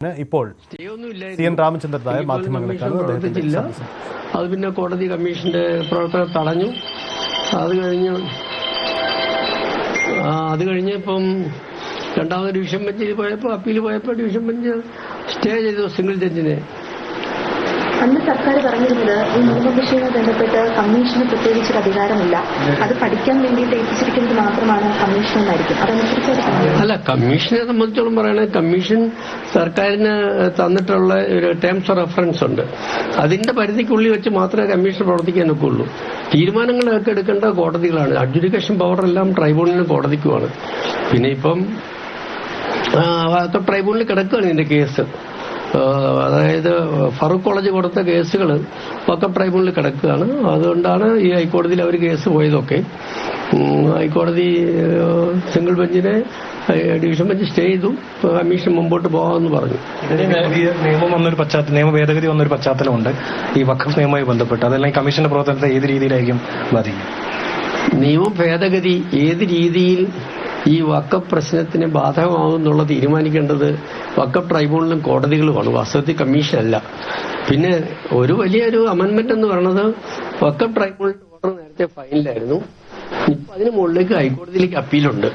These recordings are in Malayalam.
ഇപ്പോൾ CN രാമചന്ദ്രൻ നായർ മാധ്യമങ്ങളെ അത് പിന്നെ കോടതി കമ്മീഷന്റെ പ്രവർത്തനം തടഞ്ഞു. അത് കഴിഞ്ഞ് ഇപ്പം രണ്ടാമത് ഡിവിഷൻ ബെഞ്ചിൽ പോയപ്പോൾ അപ്പീൽ പോയപ്പോൾ ഡിവിഷൻ ബെഞ്ച് സ്റ്റേ ചെയ്തു സിംഗിൾ ജഡ്ജിനെ. അന്ന് സർക്കാർ പറഞ്ഞിരുന്നത് ഈ നിയമവിഷയവുമായി ബന്ധപ്പെട്ട് കമ്മീഷന് പ്രത്യേകിച്ചൊരു അധികാരമില്ല, അത് പഠിക്കാൻ വേണ്ടിയിട്ട് ഏൽപ്പിച്ചിരിക്കുന്നത് മാത്രമാണ് കമ്മീഷൻ എന്നായിരിക്കും. അതനുസരിച്ച് അല്ല, കമ്മീഷനെ സംബന്ധിച്ചോളം പറയുന്നത് കമ്മീഷൻ സർക്കാരിന് തന്നിട്ടുള്ള ഒരു ടേംസ് ഓഫ് റെഫറൻസ് ഉണ്ട്. അതിന്റെ പരിധിക്കുള്ളിൽ വെച്ച് മാത്രമേ കമ്മീഷൻ പ്രവർത്തിക്കാൻ ഒക്കുള്ളൂ. തീരുമാനങ്ങളൊക്കെ എടുക്കേണ്ട കോടതികളാണ്. അഡ്ജുഡിക്കേഷൻ പവർ എല്ലാം ട്രൈബ്യൂണലിന് കോടതിക്കുമാണ്. പിന്നെ ഇപ്പം ട്രൈബ്യൂണലിൽ കിടക്കുകയാണ് ഇതിന്റെ കേസ്. അതായത് ഫറൂഖ് കോളേജ് കൊടുത്ത കേസുകൾ വഖഫ് ട്രൈബ്യൂണലിൽ കിടക്കുകയാണ്. അതുകൊണ്ടാണ് ഈ ഹൈക്കോടതിയിൽ അവർ കേസ് പോയതൊക്കെ. ഹൈക്കോടതി സിംഗിൾ ബെഞ്ചിനെ ഡിവിഷൻ ബെഞ്ച് സ്റ്റേ ചെയ്തു. കമ്മീഷൻ മുമ്പോട്ട് പോകാമെന്ന് പറഞ്ഞു. നിയമ ഭേദഗതി വന്നൊരു പശ്ചാത്തലമുണ്ട് ഈ വഖഫ് നിയമവുമായി ബന്ധപ്പെട്ട്. അതല്ലെങ്കിൽ കമ്മീഷന്റെ പ്രവർത്തനത്തെ ഏത് രീതിയിലായിരിക്കും ബാധിക്കും? നിയമ ഭേദഗതി ഏത് രീതിയിൽ ഈ വഖഫ് പ്രശ്നത്തിന് ബാധകമാകുമെന്നുള്ള തീരുമാനിക്കേണ്ടത് വഖഫ് ട്രൈബ്യൂണലും കോടതികളുമാണ്, വാസ്തവത്തിൽ കമ്മീഷനല്ല. പിന്നെ ഒരു വലിയൊരു അമെന്റ്മെന്റ് എന്ന് പറയുന്നത് വഖഫ് ട്രൈബ്യൂണലിന്റെ ഓർഡർ നേരത്തെ ഫൈനലായിരുന്നു. ഇപ്പൊ അതിന് മുകളിലേക്ക് ഹൈക്കോടതിയിലേക്ക് അപ്പീലുണ്ട്.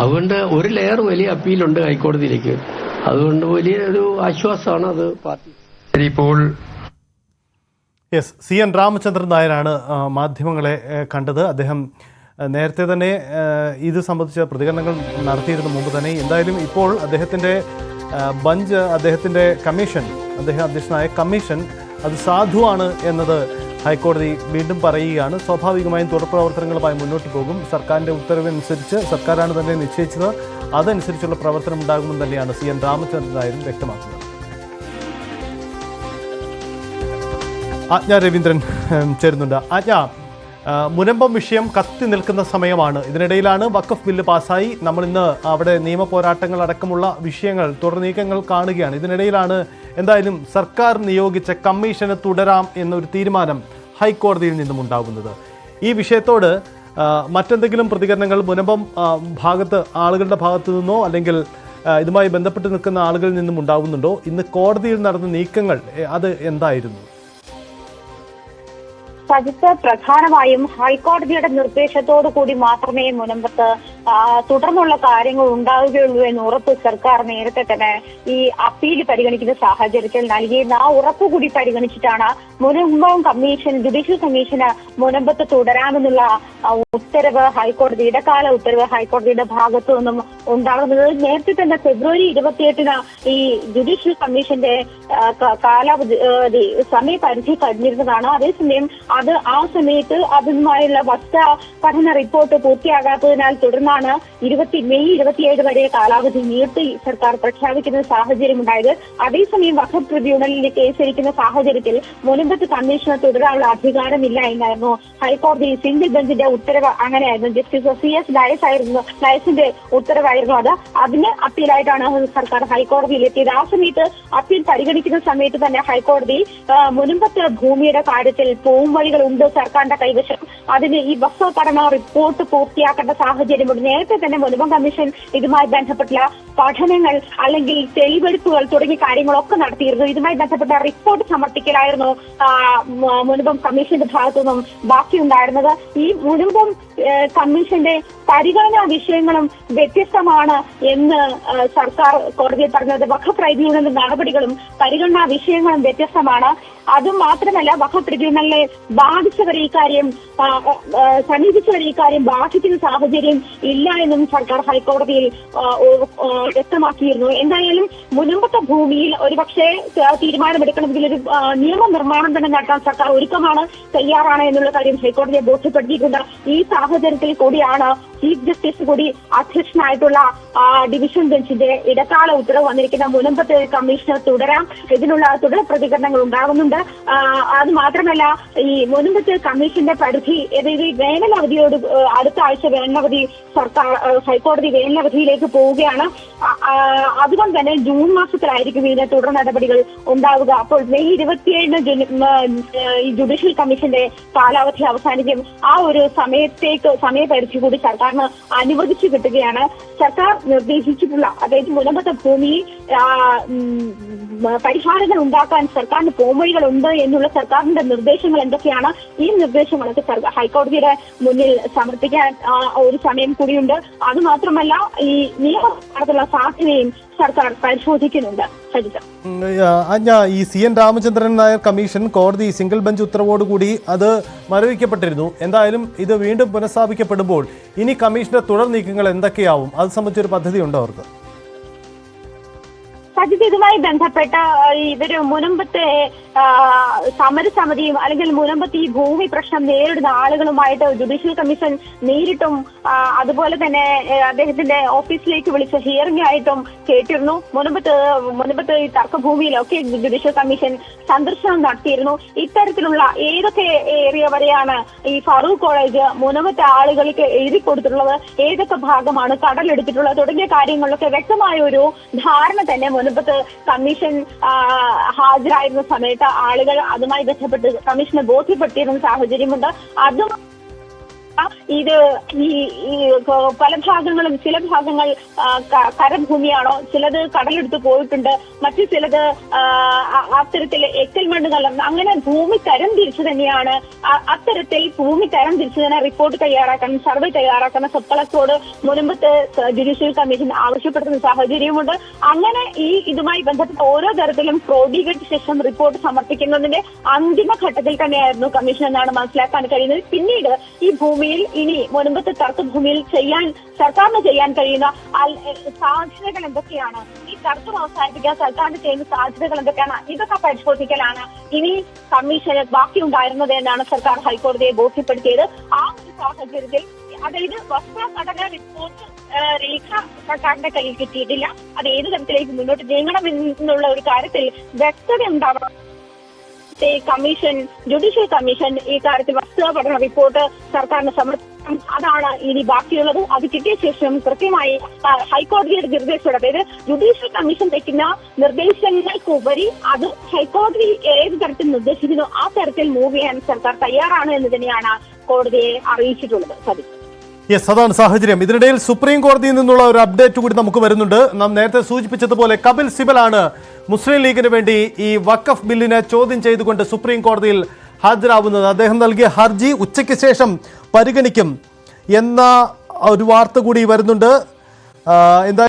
അതുകൊണ്ട് ഒരു ലെയർ വലിയ അപ്പീലുണ്ട് ഹൈക്കോടതിയിലേക്ക്. അതുകൊണ്ട് വലിയൊരു ആശ്വാസമാണ് അത് പാർട്ടി. ഇപ്പോൾ CN രാമചന്ദ്രൻ നായരാണ് മാധ്യമങ്ങളെ കണ്ടത്. അദ്ദേഹം നേരത്തെ തന്നെ ഇത് സംബന്ധിച്ച പ്രതികരണങ്ങൾ നടത്തിയിരുന്ന മുമ്പ് തന്നെ. എന്തായാലും ഇപ്പോൾ അദ്ദേഹത്തിൻ്റെ ബഞ്ച്, അദ്ദേഹത്തിൻ്റെ കമ്മീഷൻ, അദ്ദേഹം അധ്യക്ഷനായ കമ്മീഷൻ അത് സാധുവാണ് എന്നത് ഹൈക്കോടതി വീണ്ടും പറയുകയാണ്. സ്വാഭാവികമായും തുടർ പ്രവർത്തനങ്ങളുമായി മുന്നോട്ട് പോകും. സർക്കാരിൻ്റെ ഉത്തരവനുസരിച്ച്, സർക്കാരാണ് തന്നെ നിശ്ചയിച്ചത്, അതനുസരിച്ചുള്ള പ്രവർത്തനം ഉണ്ടാകുമെന്ന് തന്നെയാണ് CN രാമചന്ദ്രൻ നായരും വ്യക്തമാക്കുന്നത്. ആജ്ഞ രവീന്ദ്രൻ ചേരുന്നുണ്ട്. ആജ്ഞ, മുനമ്പം വിഷയം കത്തി നിൽക്കുന്ന സമയമാണ്. ഇതിനിടയിലാണ് വഖഫ് ബില്ല് പാസ്സായി. നമ്മൾ ഇന്ന് അവിടെ നിയമ പോരാട്ടങ്ങൾ അടക്കമുള്ള വിഷയങ്ങൾ, തുടർ നീക്കങ്ങൾ കാണുകയാണ്. ഇതിനിടയിലാണ് എന്തായാലും സർക്കാർ നിയോഗിച്ച കമ്മീഷന് തുടരാം എന്നൊരു തീരുമാനം ഹൈക്കോടതിയിൽ നിന്നും ഉണ്ടാകുന്നത്. ഈ വിഷയത്തോട് മറ്റെന്തെങ്കിലും പ്രതികരണങ്ങൾ മുനമ്പം ഭാഗത്ത്, ആളുകളുടെ ഭാഗത്തു നിന്നോ അല്ലെങ്കിൽ ഇതുമായി ബന്ധപ്പെട്ട് നിൽക്കുന്ന ആളുകളിൽ നിന്നും ഉണ്ടാകുന്നുണ്ടോ? ഇന്ന് കോടതിയിൽ നടന്ന നീക്കങ്ങൾ അത് എന്തായിരുന്നു? സജിത്ത്, പ്രധാനമായും ഹൈക്കോടതിയുടെ നിർദ്ദേശത്തോടു കൂടി മാത്രമേ മുനമ്പത്ത് തുടർന്നുള്ള കാര്യങ്ങൾ ഉണ്ടാവുകയുള്ളൂ എന്ന് ഉറപ്പ് സർക്കാർ നേരത്തെ തന്നെ ഈ അപ്പീൽ പരിഗണിക്കുന്ന സാഹചര്യത്തിൽ നൽകിയിരുന്ന ആ ഉറപ്പ് കൂടി പരിഗണിച്ചിട്ടാണ് മുനമ്പം കമ്മീഷൻ, ജുഡീഷ്യൽ കമ്മീഷന് മുനമ്പത്ത് തുടരാമെന്നുള്ള ഉത്തരവ് ഹൈക്കോടതി, ഇടക്കാല ഉത്തരവ് ഹൈക്കോടതിയുടെ ഭാഗത്തു നിന്നും ഉണ്ടാകുന്നത്. നേരത്തെ തന്നെ ഫെബ്രുവരി 28 ഈ ജുഡീഷ്യൽ കമ്മീഷന്റെ കാലാവധി സമയപരിധി കഴിഞ്ഞിരുന്നതാണ്. അതേസമയം ആ സമയത്ത് അതുമായുള്ള വസ്തുത പഠന റിപ്പോർട്ട് പൂർത്തിയാകാത്തതിനാൽ തുടർന്നാണ് മെയ് 27 വരെ കാലാവധി നീട്ടി സർക്കാർ പ്രഖ്യാപിക്കുന്ന സാഹചര്യമുണ്ടായത്. അതേസമയം വഖഫ് ട്രിബ്യൂണലിൽ കേസിരിക്കുന്ന സാഹചര്യത്തിൽ മുനമ്പത്ത് കമ്മീഷന് തുടരാനുള്ള അധികാരമില്ല എന്നായിരുന്നു ഹൈക്കോടതി സിംഗിൾ ബെഞ്ചിന്റെ ഉത്തരവ്. അങ്ങനെയായിരുന്നു. ജസ്റ്റിസ് CS ലയസിന്റെ ഉത്തരവായിരുന്നു അത്. അതിന് അപ്പീലായിട്ടാണ് സർക്കാർ ഹൈക്കോടതിയിൽ എത്തിയത്. ആ സമയത്ത് അപ്പീൽ പരിഗണിക്കുന്ന സമയത്ത് തന്നെ ഹൈക്കോടതി മുനമ്പത്ത് ഭൂമിയുടെ കാര്യത്തിൽ പോംവഴികളുണ്ട് സർക്കാരിന്റെ കൈവശം, അതിന് ഈ വഖഫ് പഠന റിപ്പോർട്ട് പൂർത്തിയാക്കേണ്ട സാഹചര്യമുണ്ട്. നേരത്തെ തന്നെ മുനമ്പം കമ്മീഷൻ ഇതുമായി ബന്ധപ്പെട്ടുള്ള പഠനങ്ങൾ അല്ലെങ്കിൽ തെളിവെടുപ്പുകൾ തുടങ്ങിയ കാര്യങ്ങളൊക്കെ നടത്തിയിരുന്നു. ഇതുമായി ബന്ധപ്പെട്ട റിപ്പോർട്ട് സമർപ്പിക്കലായിരുന്നു മുനമ്പം കമ്മീഷന്റെ ഭാഗത്തുനിന്നും ബാക്കിയുണ്ടായിരുന്നത്. ഈ മുനമ്പം കമ്മീഷന്റെ പരിഗണനാ വിഷയങ്ങളും വ്യത്യസ്തമാണ് എന്ന് സർക്കാർ കോടതിയിൽ പറഞ്ഞത്. വഖഫ് ട്രൈബ്യൂണലിന്റെ നടപടികളും പരിഗണനാ വിഷയങ്ങളും വ്യത്യസ്തമാണ്. അതുമാത്രമല്ല, വഖഫ് ട്രിബ്യൂണലിനെ ബാധിച്ചവരെ ഇക്കാര്യം സമീപിച്ചവരെ ഇക്കാര്യം ബാധിക്കുന്ന സാഹചര്യം ഇല്ല എന്നും സർക്കാർ ഹൈക്കോടതിയിൽ വ്യക്തമാക്കിയിരുന്നു. എന്തായാലും മുനമ്പത്തെ ഭൂമിയിൽ ഒരുപക്ഷെ തീരുമാനമെടുക്കണമെങ്കിൽ ഒരു നിയമനിർമ്മാണം തന്നെ നടത്താൻ സർക്കാർ ഒരുക്കമാണ്, തയ്യാറാണ് എന്നുള്ള കാര്യം ഹൈക്കോടതിയെ ബോധ്യപ്പെടുത്തിയിട്ടുണ്ട്. ഈ സാഹചര്യത്തിൽ കൂടിയാണ് ചീഫ് ജസ്റ്റിസ് കൂടി അധ്യക്ഷനായിട്ടുള്ള ഡിവിഷൻ ബെഞ്ചിന്റെ ഇടക്കാല ഉത്തരവ് വന്നിരിക്കുന്ന മുനമ്പത്ത് കമ്മീഷന് തുടരാം. ഇതിനുള്ള തുടർ പ്രതികരണങ്ങൾ ഉണ്ടാകുന്നുണ്ട്. അത് മാത്രമല്ല, ഈ മുനമ്പത്ത് കമ്മീഷന്റെ പരിധി, അതായത് വേനലവധിയോട് അടുത്ത ആഴ്ച വേനലവധി സർക്കാർ ഹൈക്കോടതി വേനലവധിയിലേക്ക് പോവുകയാണ്. അതുകൊണ്ട് തന്നെ ജൂൺ മാസത്തിലായിരിക്കും ഇതിന്റെ തുടർ നടപടികൾ ഉണ്ടാവുക. അപ്പോൾ മെയ് 27 ഈ ജുഡീഷ്യൽ കമ്മീഷന്റെ കാലാവധി അവസാനിക്കും. ആ ഒരു സമയപരിധി കൂടി സർക്കാർ സർക്കാരിന് അനുവദിച്ചു കിട്ടുകയാണ്. സർക്കാർ നിർദ്ദേശിച്ചിട്ടുള്ള, അതായത് മുനമ്പത്തെ ഭൂമിയിൽ പരിഹാരങ്ങൾ ഉണ്ടാക്കാൻ സർക്കാരിന് പോംവഴികളുണ്ട് എന്നുള്ള സർക്കാരിന്റെ നിർദ്ദേശങ്ങൾ എന്തൊക്കെയാണ്? ഈ നിർദ്ദേശങ്ങളൊക്കെ ഹൈക്കോടതിയുടെ മുന്നിൽ സമർപ്പിക്കാൻ ഒരു സമയം കൂടിയുണ്ട്. അതുമാത്രമല്ല, ഈ നിയമപ്രകാരമുള്ള സാധ്യതയും സർക്കാർ പരിശോധിക്കുന്നുണ്ട്. ഈ CN രാമചന്ദ്രൻ നായർ കമ്മീഷൻ കോടതി സിംഗിൾ ബെഞ്ച് ഉത്തരവോടുകൂടി അത് മരവിക്കപ്പെട്ടിരുന്നു. എന്തായാലും ഇത് വീണ്ടും പുനഃസ്ഥാപിക്കപ്പെടുമ്പോൾ ഇനി കമ്മീഷന്റെ തുടർ നീക്കങ്ങൾ എന്തൊക്കെയാവും? അത് സംബന്ധിച്ചൊരു പദ്ധതി ഉണ്ടോ അവർക്ക്? സജിത്, ഇതുമായി ബന്ധപ്പെട്ട ഇവര് മുനമ്പത്തെ സമരസമിതിയും അല്ലെങ്കിൽ മുനമ്പത്ത് ഈ ഭൂമി പ്രശ്നം നേരിടുന്ന ആളുകളുമായിട്ട് ജുഡീഷ്യൽ കമ്മീഷൻ നേരിട്ടും അതുപോലെ തന്നെ അദ്ദേഹത്തിന്റെ ഓഫീസിലേക്ക് വിളിച്ച ഹിയറിംഗ് ആയിട്ടും കേട്ടിരുന്നു. മുനമ്പത്ത് ഈ തർക്കഭൂമിയിലൊക്കെ ജുഡീഷ്യൽ കമ്മീഷൻ സന്ദർശനം നടത്തിയിരുന്നു. ഇത്തരത്തിലുള്ള ഏതൊക്കെ ഏരിയ വരെയാണ് ഈ ഫറൂഖ് കോളേജ് മുനമ്പത്തെ ആളുകൾക്ക് എഴുതി കൊടുത്തിട്ടുള്ളത്, ഏതൊക്കെ ഭാഗമാണ് കടലെടുത്തിട്ടുള്ളത് തുടങ്ങിയ കാര്യങ്ങളിലൊക്കെ വ്യക്തമായ ഒരു ധാരണ തന്നെ മുനമ്പത്ത് കമ്മീഷൻ ഹാജരായിരുന്ന സമയത്ത് ആളുകൾ അതുമായി ബന്ധപ്പെട്ട് കമ്മീഷനെ ബോധ്യപ്പെടുത്തിയിരുന്ന സാഹചര്യമുണ്ട്. അതും ഇത് ഈ പല ഭാഗങ്ങളും, ചില ഭാഗങ്ങൾ കരഭൂമിയാണോ, ചിലത് കടലെടുത്ത് പോയിട്ടുണ്ട്, മറ്റു ചിലത് അത്തരത്തിൽ എക്കൽ മണ്ണുകൾ, അങ്ങനെ ഭൂമി തരം തിരിച്ചു തന്നെയാണ്. അത്തരത്തിൽ ഭൂമി തരം തിരിച്ചു തന്നെ റിപ്പോർട്ട് തയ്യാറാക്കാൻ, സർവേ തയ്യാറാക്കുന്ന സബ് കളക്ടറോട് മുനമ്പത്ത് ജുഡീഷ്യൽ കമ്മീഷൻ ആവശ്യപ്പെടുന്ന സാഹചര്യമുണ്ട്. അങ്ങനെ ഇതുമായി ബന്ധപ്പെട്ട ഓരോ തരത്തിലും ക്രോഡീകരിച്ച ശേഷം റിപ്പോർട്ട് സമർപ്പിക്കുന്നതിന്റെ അന്തിമഘട്ടത്തിൽ തന്നെയായിരുന്നു കമ്മീഷൻ എന്നാണ് മനസ്സിലാക്കാൻ കഴിയുന്നത്. പിന്നീട് ഈ ഭൂമിയിൽ ഇനി മുൻപത്തെ തർക്കഭൂമിയിൽ സർക്കാരിന് ചെയ്യാൻ കഴിയുന്ന സാധ്യതകൾ എന്തൊക്കെയാണ്, ഈ തർക്കം അവസാനിപ്പിക്കാൻ സർക്കാരിന് ചെയ്യുന്ന സാധ്യതകൾ എന്തൊക്കെയാണ്, ഇതൊക്കെ പരിശോധിക്കലാണ് ഇനി കമ്മീഷന് ബാക്കിയുണ്ടായിരുന്നത് എന്നാണ് സർക്കാർ ഹൈക്കോടതിയെ ബോധ്യപ്പെടുത്തിയത്. ആ ഒരു സാഹചര്യത്തിൽ, അതായത് വസ്തുഘടന റിപ്പോർട്ട് രേഖ സർക്കാരിന്റെ കയ്യിൽ കിട്ടിയിട്ടില്ല. അത് ഏത് തരത്തിലേക്ക് മുന്നോട്ട് നീങ്ങണമെന്നുള്ള ഒരു കാര്യത്തിൽ വ്യക്തത ഉണ്ടാവണം. കമ്മീഷൻ, ജുഡീഷ്യൽ കമ്മീഷൻ ഈ കാര്യത്തിൽ വസ്തുതാ പഠന റിപ്പോർട്ട് സർക്കാരിന് സമർപ്പിക്കണം. അതാണ് ഇനി ബാക്കിയുള്ളത്. അത് കിട്ടിയ ശേഷം കൃത്യമായി ഹൈക്കോടതിയുടെ നിർദ്ദേശം, അതായത് ജുഡീഷ്യൽ കമ്മീഷൻ വയ്ക്കുന്ന നിർദ്ദേശങ്ങൾക്കുപരി അത് ഹൈക്കോടതി ഏത് തരത്തിൽ നിർദ്ദേശിക്കുന്നു ആ തരത്തിൽ മൂവ് ചെയ്യാൻ സർക്കാർ തയ്യാറാണ് എന്ന് തന്നെയാണ് കോടതിയെ അറിയിച്ചിട്ടുള്ളത്. സതി, യെസ്, അതാണ് സാഹചര്യം. ഇതിനിടയിൽ സുപ്രീം കോടതിയിൽ നിന്നുള്ള ഒരു അപ്ഡേറ്റ് കൂടി നമുക്ക് വരുന്നുണ്ട്. നാം നേരത്തെ സൂചിപ്പിച്ചതുപോലെ കപിൽ സിബലാണ് മുസ്ലിം ലീഗിന് വേണ്ടി ഈ വഖഫ് ബില്ലിനെ ചോദ്യം ചെയ്തുകൊണ്ട് സുപ്രീം കോടതിയിൽ ഹാജരാകുന്നത്. അദ്ദേഹം നൽകിയ ഹർജി ഉച്ചയ്ക്ക് ശേഷം പരിഗണിക്കും എന്ന ഒരു വാർത്ത കൂടി വരുന്നുണ്ട്. എന്താ